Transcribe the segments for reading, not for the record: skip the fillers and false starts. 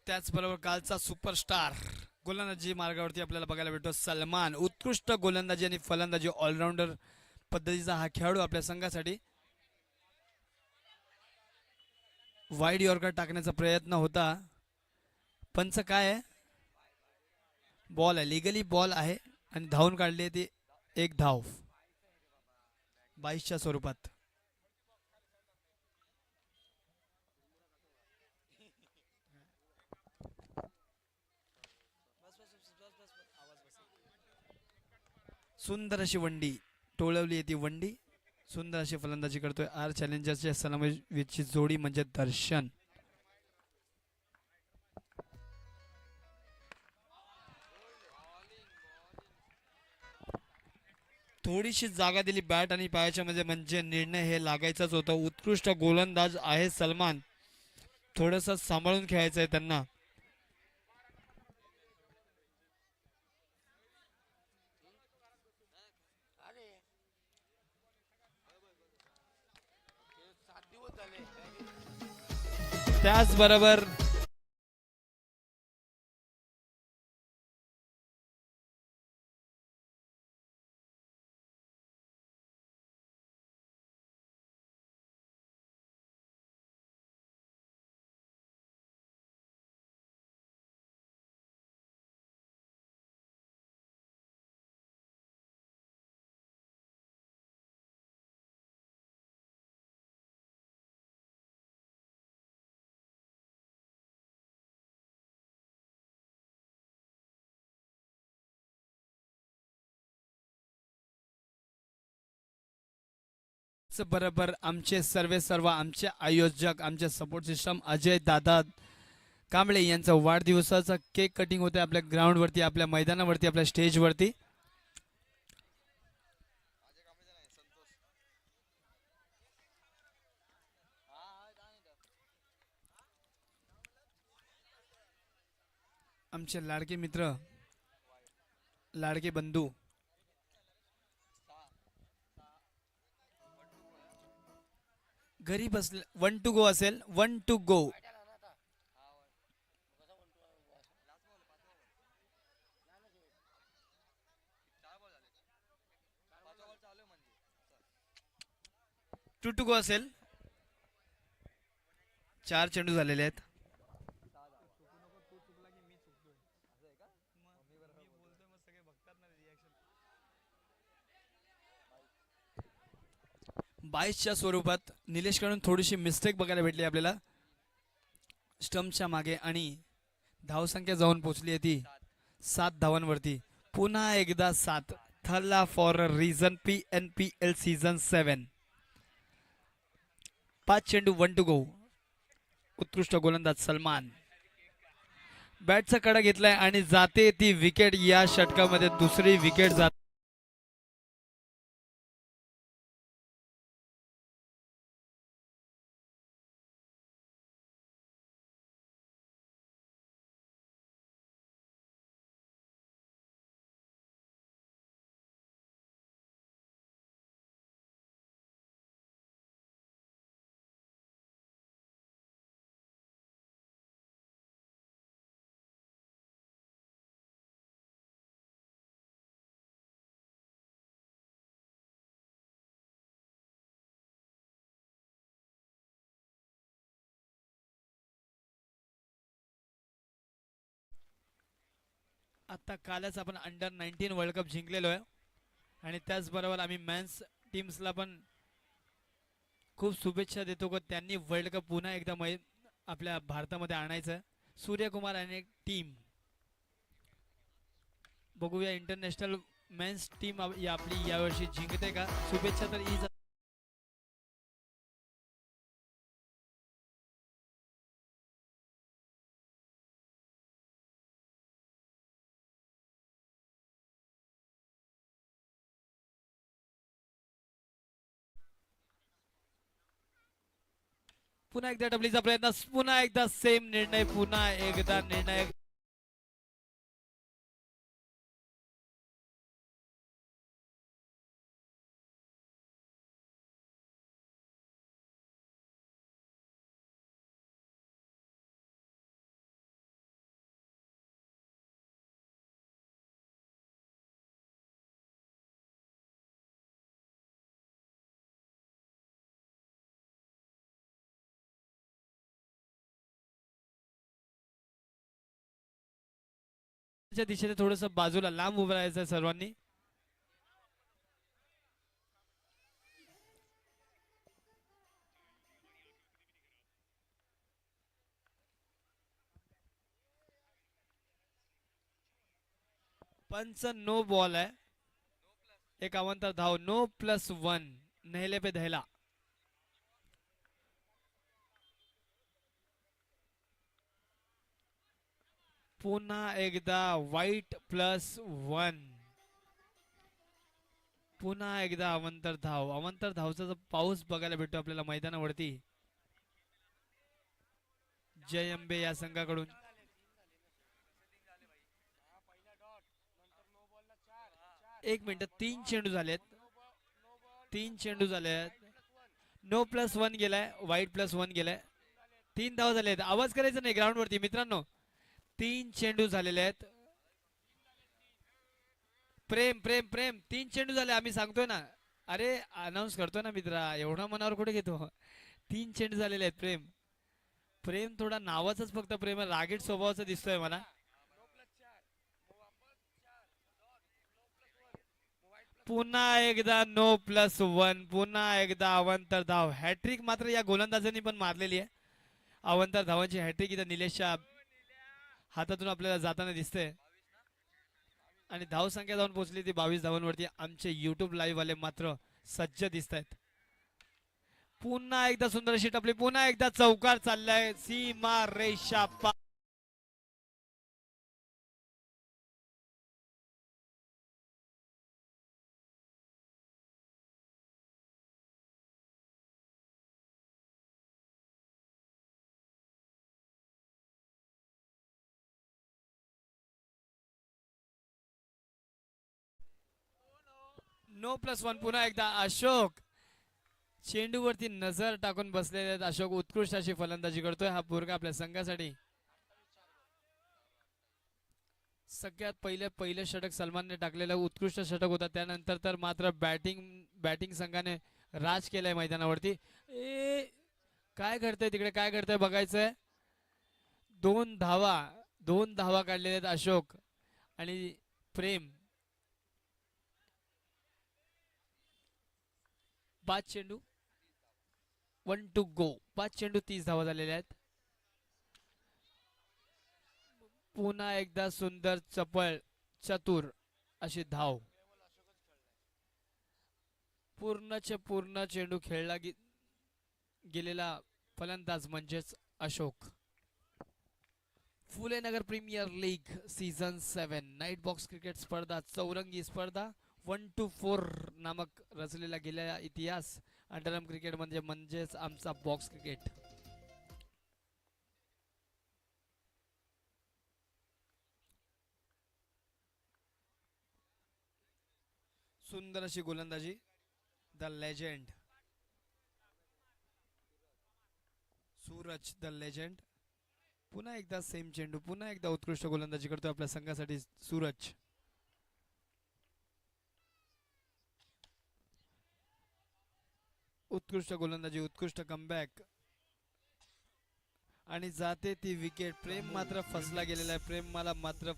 त्याचबरोबर कालचा सुपरस्टार गोलंदाजी मार्गावरती आपल्याला बघायला भेटतो सलमान. उत्कृष्ट गोलंदाजी आणि फलंदाजी ऑलराऊंडर पद्धतीचा हा खेळाडू आपल्या संघासाठी. वाईड यॉर्कर टाकण्याचा प्रयत्न होता. पंच काय आहे, बॉल आहे, लिगली बॉल आहे आणि धावून काढली ती एक धाव 22च्या स्वरूपात. सुंदर अशी वंडी टोळवली येते वंडी. सुंदर अशी फलंदाजी करतोय आर चॅलेंजर्सच्या सलामीची जोडी म्हणजे दर्शन. थोडीशी जागा दिली बॅट आणि पायाच्या मध्ये म्हणजे निर्णय हे लागायचाच होता. उत्कृष्ट गोलंदाज आहे सलमान. थोडस सांभाळून खेळायचं आहे त्यांना. त्याचबरोबर बरोबर आमचे सर्व आमचे आयोजक आमचे सपोर्ट सिस्टम अजय दादा कांबळे यांचं वाढदिवसाचा केक कटिंग होते आपल्या ग्राउंडवरती, आपल्या मैदानावरती, आपल्या स्टेजवरती. आमचे लाडके मित्र, लाडके बंधू घरी बसले. 1 टू गो असेल, 1 to go. Two to go असेल. 4 चेंडू झालेले आहेत. बाईसच्या स्वरूपात निलेशकडून थोडीशी मिस्टेक बघायला भेटली आपल्याला स्टंपच्या मागे आणि धावसंख्या जाऊन पोहोचली आहे ती 7 धावांवरती. पुन्हा एकदा 7. थल्ला for a reason. PNPL season 7. 5 चेंडू 1 टू गो. उत्कृष्ट गोलंदाज सलमान बॅटचा कडा घेतलाय आणि जाते ती विकेट. या षटकामध्ये दुसरी विकेट जाते. आता कालच आपण अंडर-19 वर्ल्ड कप जिंकलेलो आहे आणि त्याचबरोबर आम्ही मेन्स टीम्सला पण खूप शुभेच्छा देतो की त्यांनी वर्ल्ड कप पुन्हा एकदा आपल्या भारतामध्ये आणायचं. सूर्यकुमार आणि टीम बघूया इंटरनॅशनल मेन्स टीम आपली यावर्षी जिंकते का. शुभेच्छा तर पुन्हा एकदा डबलीचा प्रयत्न. पुन्हा एकदा सेम निर्णय. पुन्हा एकदा निर्णय च्या दिशेने थोडस बाजूला लांब उभं राहायचं सर्वांनी. पंच नो बॉल है. एक अवंतर धाव. नो +1. नहले पे दहला. पुन्हा एकदा वाईट +1. पुन्हा एकदा अवंतर धाव. अवंतर धावचा पाऊस बघायला भेटतो आपल्याला मैदानावरती. जय अंबे या संघाकडून. एक मिनिट. 3 चेंडू झालेत. 3 चेंडू झालेत. नो +1 गेलाय. वाईट +1 गेलाय. 3 धाव झाले आहेत. आवाज करायचा नाही ग्राउंड वरती मित्रांनो. 3 चेंडू झालेले आहेत. प्रेम प्रेम प्रेम 3 चेंडू झाले. आम्ही सांगतोय ना. अरे अनाऊन्स करतोय ना मित्रा. एवढा मनावर कुठे घेतो. 3 चेंडू झालेले आहेत. प्रेम प्रेम थोडा नावाचाच फक्त प्रेम. रागीट स्वभावाचा दिसतोय मला. पुन्हा एकदा नो +1. पुन्हा एकदा अवंतर धाव. हॅट्रिक मात्र या गोलंदाजांनी पण मारलेली आहे. अवंतर धावांची हॅट्रिक इथं निलेशच्या हातातून आपल्याला जाताना दिसते. आणि धावसंख्या जाऊन पोहोचली ती 22 धावांवरती. आमचे युट्यूब लाईव्ह वाले मात्र सज्ज दिसत आहेत. पुन्हा एकदा सुंदर अशी टपली. पुन्हा एकदा चौकार चाललाय. सीमा रेषा पार. नो +1. पुन्हा एकदा अशोक चेंडूवरती नजर टाकून बसलेले आहेत. अशोक उत्कृष्ट अशी फलंदाजी करतोय. हा पोरगा आपल्या संघासाठी. सगळ्यात पहिलं षटक सलमानने टाकलेलं उत्कृष्ट षटक होता. त्यानंतर तर मात्र बॅटिंग संघाने राज केलाय मैदानावरती. काय घडतंय तिकडे. काय घडतंय बघायचंय. 2 धावा काढलेल्या आहेत अशोक आणि प्रेम. 5 चेंडू 1 टू गो. 5 चेंडू 30 धावा झालेल्या आहेत. पुन्हा एकदा सुंदर चपळ चतुर अशी धाव. पूर्ण चेंडू खेळला गेलेला फलंदाज म्हणजेच Ashok. Phule Nagar premier league season 7 night box cricket स्पर्धा चौरंगी स्पर्धा 1 to 4 नामक रचलेला गेलेला इतिहास अंडरआर्म क्रिकेट म्हणजेच आमचा बॉक्स क्रिकेट. सुंदर अशी गोलंदाजी. The legend Suraj the legend. पुन्हा एकदा सेम चेंडू. पुन्हा एकदा उत्कृष्ट गोलंदाजी करतो आपल्या संघासाठी सूरज. उत्कृष्ट गोलंदाजी. उत्कृष्ट कमबॅक आणि जाते ती विकेट. प्रेम मात्र फसला गेलेला आहे. प्रेम मला मात्र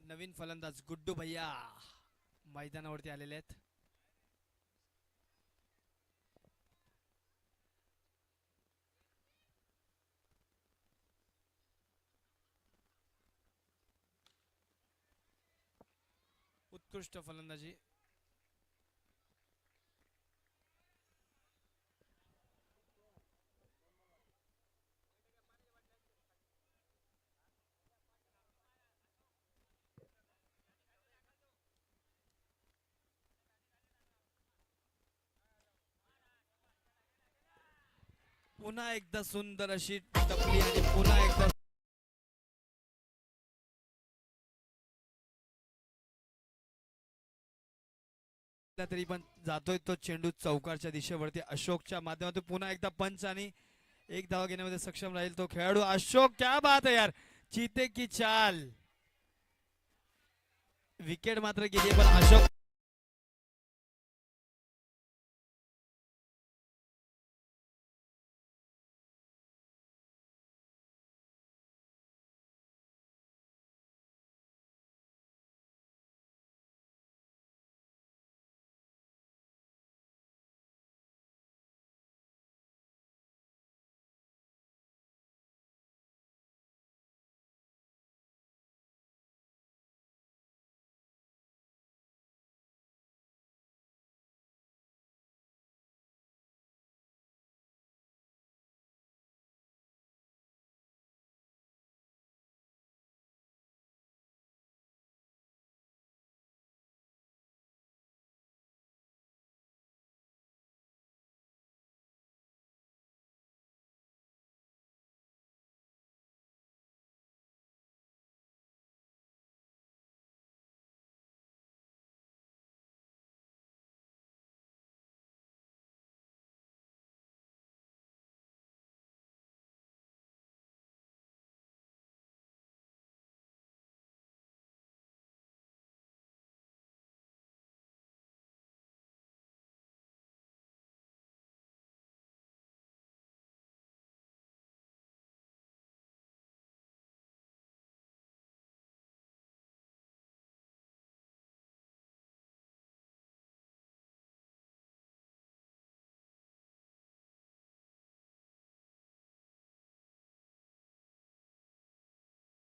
नवीन फलंदाज गुड्डू भैया मैदानावरती आलेले आहेत. उत्कृष्ट फलंदाजी. पुन्हा एकदा सुंदर अशी टपली आणि पुन्हा एकदा तरी पण जातोय तो चेंडू चौकारच्या दिशेवरती. अशोकच्या माध्यमातून पुन्हा एकदा पंच आणि एक धावा घेण्यामध्ये सक्षम राहील तो खेळाडू अशोक. क्या बात है यार, चीते की चाल. विकेट मात्र गेली पण अशोक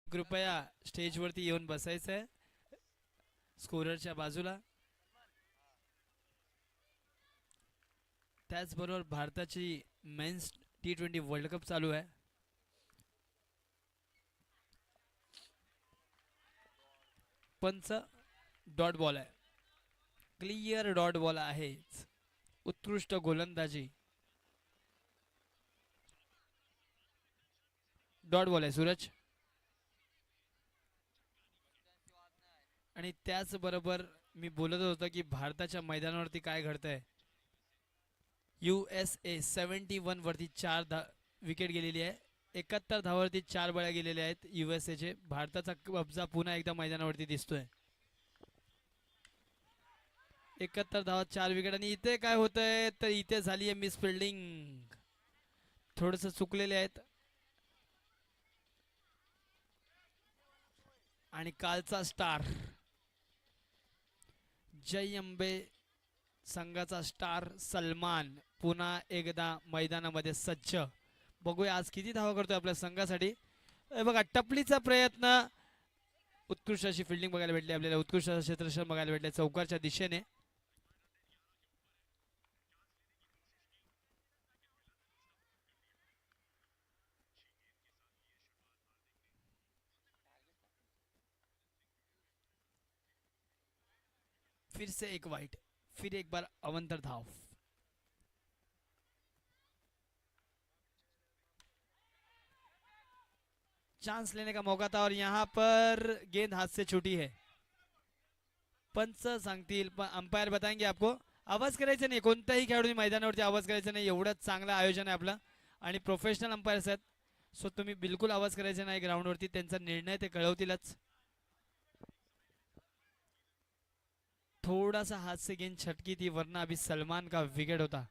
कृपया स्टेजवरती येऊन बसायचंय स्कोररच्या बाजूला. त्याचबरोबर भारताची मेन्स T20 वर्ल्ड कप चालू आहे. पंच डॉट बॉल आहे, क्लिअर डॉट बॉल आहे. उत्कृष्ट गोलंदाजी डॉट बॉल आहे सूरज. आणि त्याचबरोबर मी बोलत होतो की भारताच्या मैदानावरती काय घडतंय. USA 71 वरती 4 विकेट गेलेली आहे. 71 धावावरती 4 बळ्या गेलेल्या आहेत USA चे. भारताचा कब्जा पुन्हा एकदा मैदानावरती दिसतोय. 71 धावा 4 विकेट. आणि इथे काय होतंय तर इथे झाली आहे मिस फिल्डिंग. थोडस चुकलेले आहेत. आणि कालचा स्टार जय अंबे संघाचा स्टार सलमान पुन्हा एकदा मैदानामध्ये सज्ज. बघूया आज किती धावा करतोय आपल्या संघासाठी. बघा टपलीचा प्रयत्न. उत्कृष्ट अशी फिल्डिंग बघायला भेटली आपल्याला. उत्कृष्ट क्षेत्ररक्षण बघायला भेटले चौकारच्या दिशेने. फिर से एक वाइट, फिर एक बार अवंतर धाव. चांस लेने का मौका था और यहाँ पर गेंद हाथ से छूटी है. पंच सांगतील पण अंपायर बताएंगे आपको. आवाज करायचा नाही कोणत्याही खेळाडूने मैदानावरती आवाज करायचा नाही. एवढंच चांगलं आयोजन आहे आपलं आणि प्रोफेशनल अंपायर्स आहेत. सो तुम्ही बिलकुल आवाज करायचा नाही ग्राउंडवरती. त्यांचा निर्णय ते कळवतीलच. थोड़ा सा हाथ से गेंद छटकी थी वरना अभी सलमान का विकेट होता.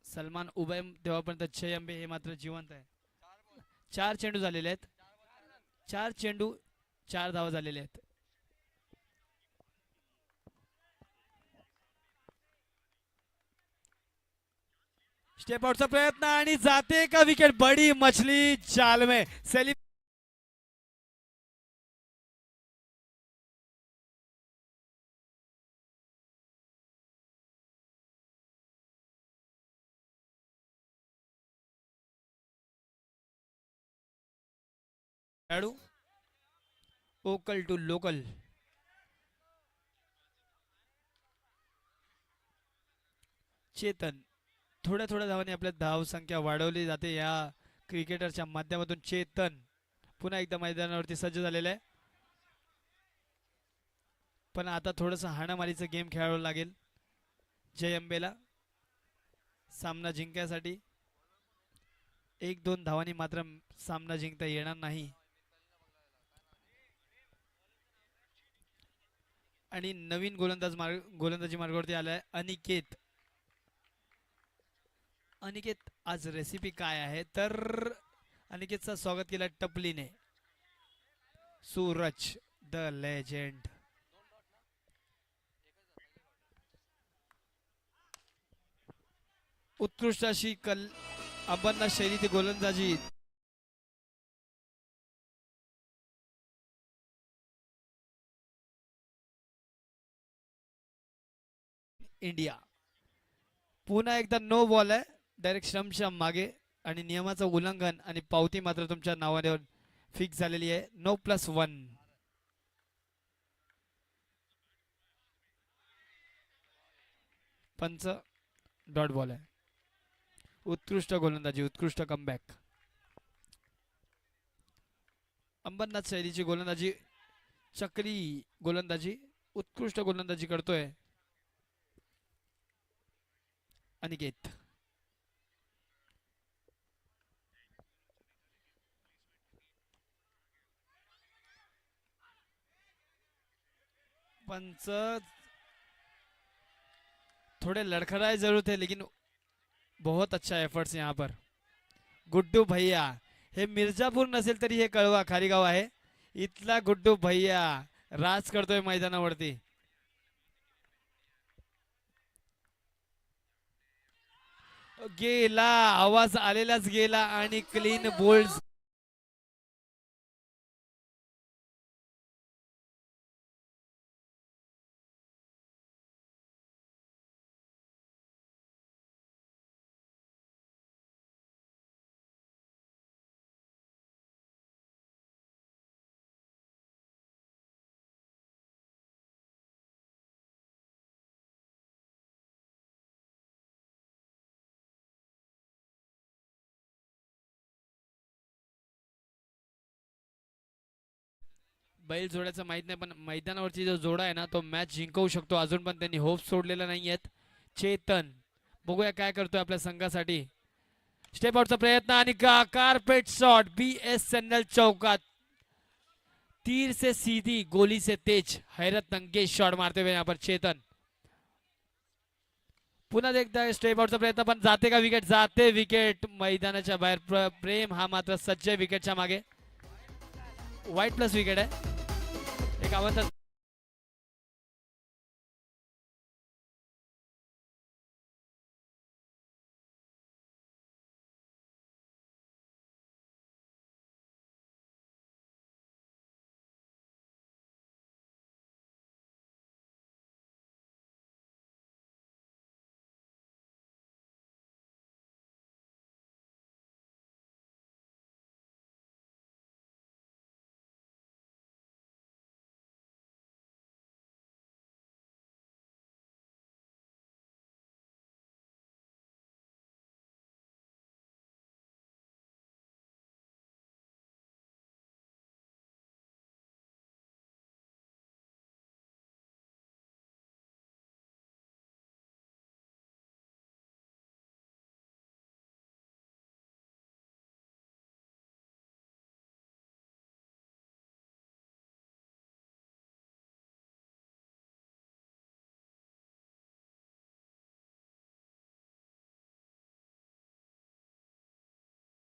सलमान उभय तेव्हापर्यंत जय अंबे हे मात्र जिवंत आहे. 4 चेंडू झालेले आहेत. 4 चेंडू 4 धावा झालेले आहेत. स्टेप आउटचा प्रयत्न आणि जाते का विकेट. बडी मछली जाल में. खेळाडू ओकल टू लोकल. चेतन थोड्या थोड्या धावाने आपल्या धाव संख्या वाढवली जाते या क्रिकेटरच्या माध्यमातून. चेतन पुन्हा एकदा मैदानावरती सज्ज झालेला आहे. पण आता थोडंसं हाणामारीचं गेम खेळावं लागेल जय अंबेला सामना जिंकण्यासाठी. 1-2 धावांनी मात्र सामना जिंकता येणार नाही. आणि नवीन गोलंदाजी मार्गावरती आलाय अनिकेत. अनिकेत आज रेसिपी काय आहे तर अनिकेतचं स्वागत केलं टपलीने. Suraj the legend. उत्कृष्ट अशी अंबरनाथ शैलीची गोलंदाजी इंडिया. पुन्हा एकदा नो बॉल आहे डायरेक्ट स्टंपच्या मागे आणि नियमाचं उल्लंघन आणि पावती मात्र तुमच्या नावावर फिक्स झालेली आहे. 9+1. पंच डॉट बॉल आहे. उत्कृष्ट गोलंदाजी उत्कृष्ट कमबॅक. अंबरनाथ शैलीची गोलंदाजी चक्री गोलंदाजी उत्कृष्ट गोलंदाजी करतोय अनिकेत. पंच थोड़े लड़खड़ाए जरूर थे लेकिन बहुत अच्छा एफर्ट्स यहाँ पर. गुड्डू भैया हे मिर्जापूर नसेल तरी हे कळवा खारीगाव आहे. इथला गुड्डू भैया राज करतोय मैदानावरती. गेला आवाज आलेलाच गेला आणि क्लीन बोल्ड. बैल जोड्याचं माहित नाही पण मैदानावरची जो जोडा आहे ना तो मॅच जिंकवू शकतो. अजून पण त्यांनी होप सोडलेला नाहीयेत. चेतन बघूया काय करतोय आपल्या संघासाठी. स्टेप आउटचा प्रयत्न आणि कारपेट शॉट BSNL चौकात. तीर से सीधी गोली से तेज हैरत अंगेज शॉट मारते हुए यहाँ पर चेतन. पुन्हा एकदा स्टेप आउटचा प्रयत्न पण जाते का विकेट. जाते विकेट मैदानाच्या बाहेर. प्रेम हा मात्र सज्ज विकेटच्या मागे. वाईट प्लस विकेट आहे. एक आव्हान